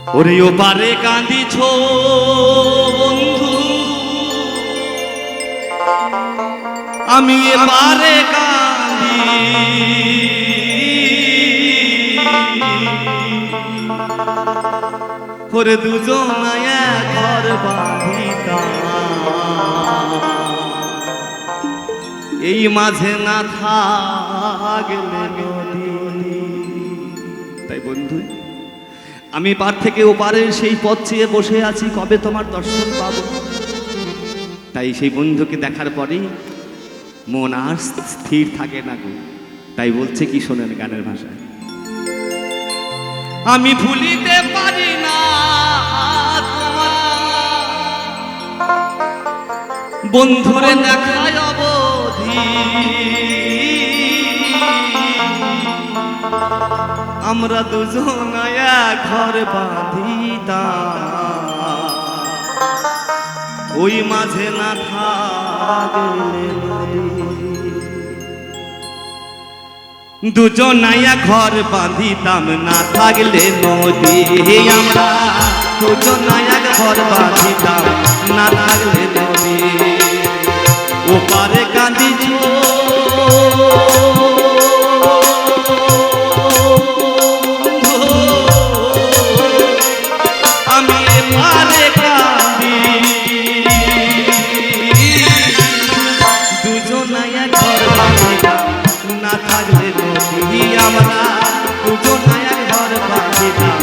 ওরে ওপারে কাঁদিছ বন্ধু, আমি এপারে কাঁদি। ওরে দুজনায় ঘর বাঁধিতাম, এই মাঝে না থাকলে নদী। তাই বন্ধু, আমি পার থেকে ওপারের সেই পথ চেয়ে বসে আছি, কবে তোমার দর্শন পাবো। তাই সেই বন্ধুকে দেখার পরেই মন আর স্থির থাকে না গো। তাই বলছে কি শোনেন গানের ভাষায়, আমি ভুলিতে পারি না বন্ধুরে দেখায় অবধি, আমরা দুজনায় ঘর বাঁধিতাম, ওই মাঝে না থাকলে দুজনায় ঘর বাঁধিতাম, না থাকলে নদী। আমরা দুজনায় ঘর বাঁধিতাম, না থাকলে নদী। ওপারে কাঁদিছ আমি এপারে কাঁদি, দুজনায় ঘর বাঁধিতাম, না থাকলে নদী। আমরা দুজনায় ঘর বাঁধিতাম,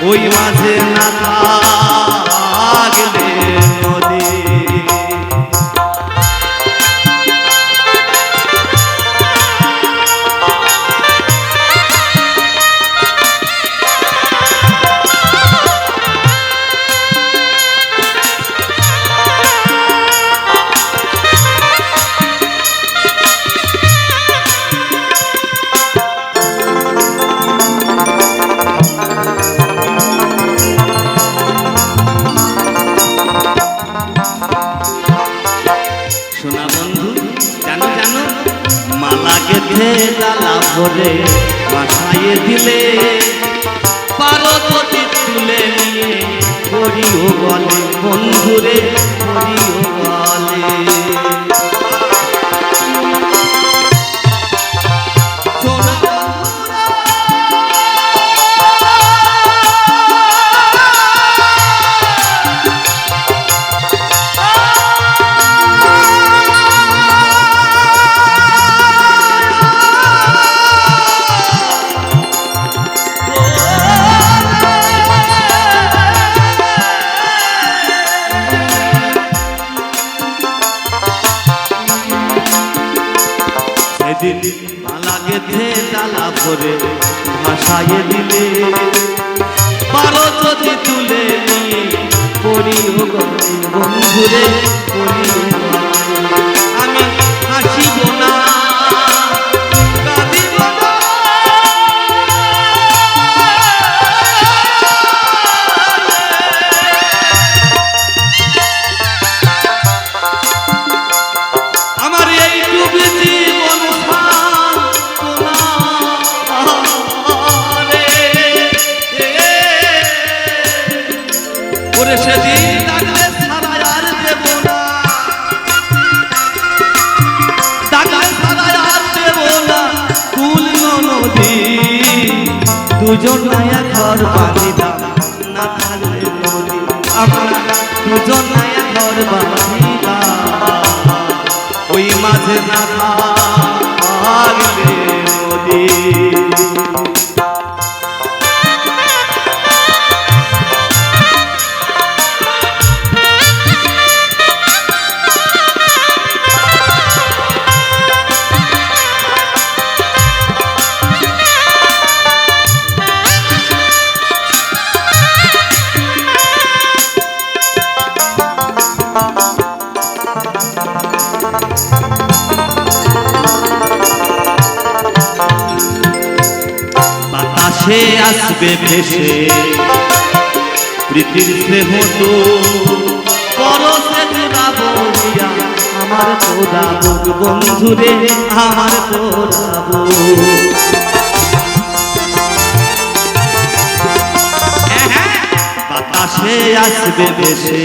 ওই মাঝে না থাকলে নদী। ডালা ভরে বাসায় দিলে, পারো যদি তুলে নিয়ে করিও বলে বন্ধুরে, করিও বলে। মালা গেঁথে ডালা ভরে ভাসায় দিলে, পারো যদি তুলে নিয়ে করিও বন্ধুরে, করিও। আমি হাসিব না কাঁদিব না, আমার এইটুকু জীবন সেদিন ডাকলে ছাড়া আর দেব না, ডাকলে ছাড়া আর দেব না কুল নদী। দুজনায় ঘর বাঁধিতাম, না থাকলে নদী। আমরা দুজনায় ঘর বাঁধিতাম, ওই মাঝে না থাকলে নদী। বাতাসে আসবে ভেসে প্রীতির স্নেহ তো, পরশে জুড়াবো দিয়া আমার তোরাবো বন্ধুরে, আমার তোরাবো। পাশে আসবে বেশে।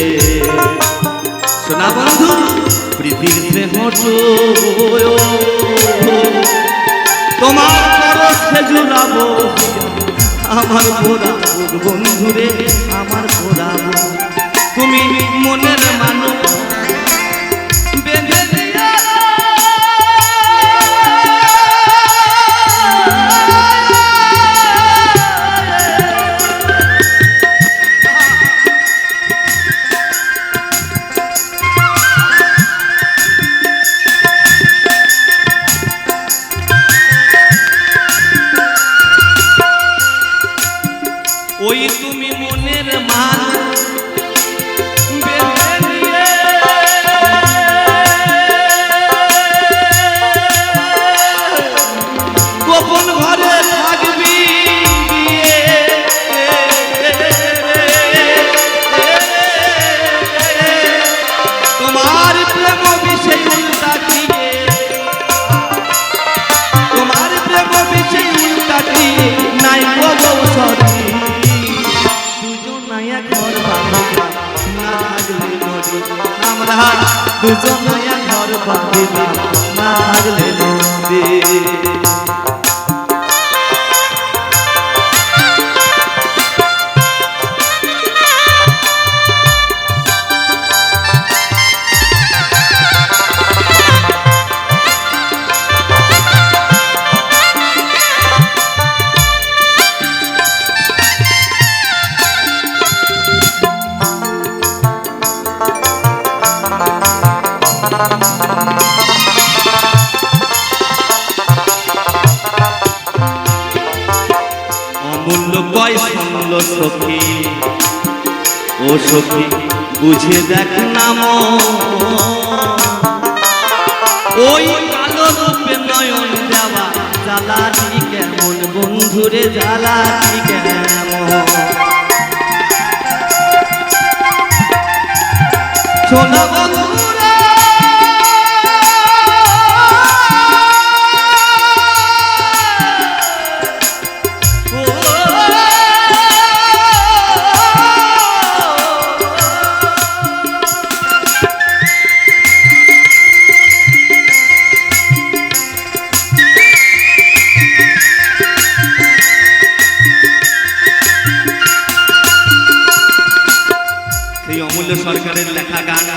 শোনা বন্ধু পৃথিবীতে হতো তোমার পরশে জুড়াবো আমার পোড়া বন্ধুরে আমার পোড়া তুমি মনের মানুষ বেঁধে দিয়া ওই তুমি মনের মান বেঁধে দিয়ে গোপন ঘরে থাকবি গিয়ে তোমার প্রেম বিষয় উল্টা দিয়ে তোমার প্রেম বিষয় উল্টা দিয়ে নাই বলো সরি আমরা দুজন ঘর বাঁধিলাম না থাকলে নদী। অমূল্য কয় শুনল সখী ও সখী বুঝে দেখ নাম ওই কালো রূপে নয়ন দেওয়া জ্বালাটি কেমন বন্ধুরে জ্বালাটি কেমন শোনা বন্ধুরা অমূল্য সরকারের লেখা গান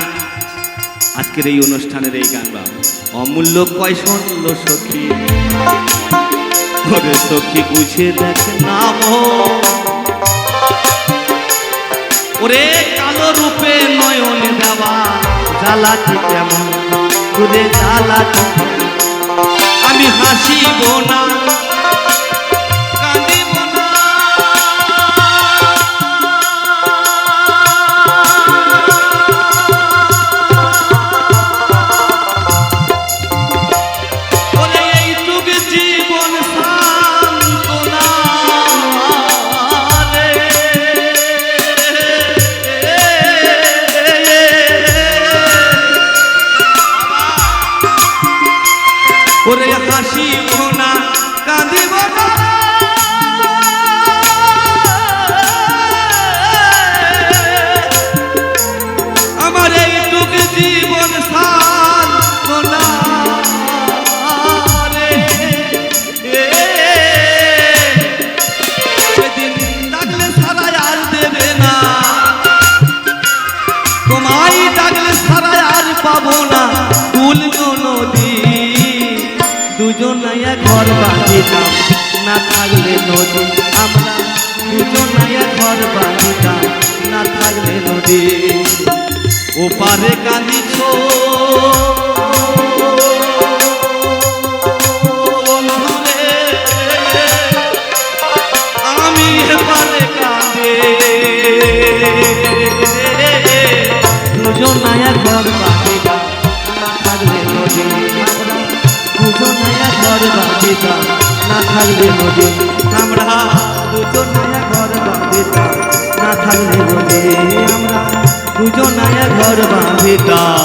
আজকের এই অনুষ্ঠানের এই গান অমূল্য কয় শুনল সখী ওরে সখী বুঝে দেখ নাম ওরে কালো রূপে নয়ন দেওয়া জ্বালাটি কেমন ওরে জ্বালাটি আমি হাসিব না ওরে হাসিব না কাঁদিব না আমার এইটুক জীবন সান্ত্বনা রে সেদিন ডাকলে সারাই আর দেবে না তোমায় ডাকলে সারাই আর পাবো না তুলব নদী দুজন ঘর বাঁধিতাম না থাকলে নদী আমরা দুজন ঘর বাঁধিতাম না থাকলে নদী ওপারে কাঁদিছ আমি এপারে কাঁদে দুজন ঘর বাঁধিতাম না থাকলে নদী আমরা দুজন ঘর বাঁধিতাম না থাকলে নদী আমরা দুজন ঘর বাঁধিতাম না থাকলে নদী আমরা দুজন ঘর বাঁধিতাম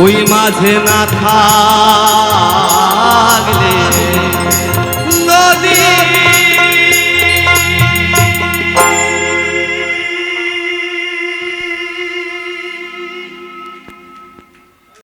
ওই মাঝে না থাকলে নদী।